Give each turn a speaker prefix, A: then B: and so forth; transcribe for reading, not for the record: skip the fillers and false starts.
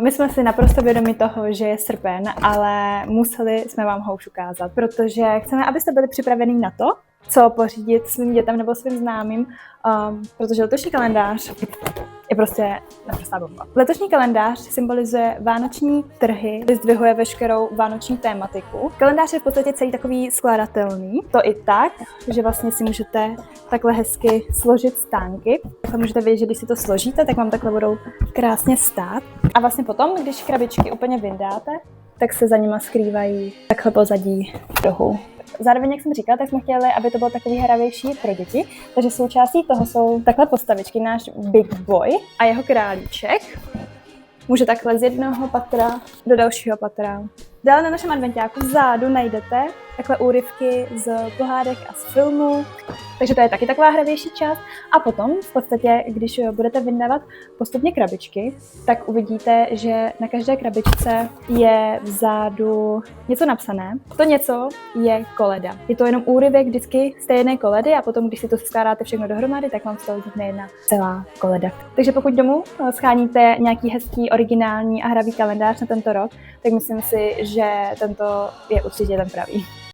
A: My jsme si naprosto vědomi toho, že je srpen, ale museli jsme vám ho už ukázat, protože chceme, abyste byli připraveni na to, co pořídit svým dětem nebo svým známým, protože letošní kalendář je prostě naprostá bomba. Letošní kalendář symbolizuje vánoční trhy, vyzdvihuje veškerou vánoční tématiku. Kalendář je v podstatě celý takový skladatelný, to i tak, že vlastně si můžete takhle hezky složit stánky. Takhle můžete vidět, že když si to složíte, tak vám takhle budou krásně stát. A vlastně potom, když krabičky úplně vyndáte, tak se za nima skrývají takhle pozadí rohu. Zároveň, jak jsem říkala, tak jsme chtěli, aby to bylo takový hravější pro děti, takže součástí toho jsou takhle postavičky, náš Big Boy a jeho králíček. Může takhle z jednoho patra do dalšího patra. Dále na našem adventáku vzadu najdete takhle úryvky z pohádek a z filmů, takže to je taky taková hravější část. A potom v podstatě, když budete vyndávat postupně krabičky, tak uvidíte, že na každé krabičce je vzadu něco napsané. To něco je koleda. Je to jenom úryvek vždycky z té jedné koledy a potom, když si to skládáte všechno dohromady, tak vám z toho vznikne jedna celá koleda. Takže pokud domů sháníte nějaký hezký, originální a hravý kalendář na tento rok, tak myslím si, že tento je určitě ten pravý.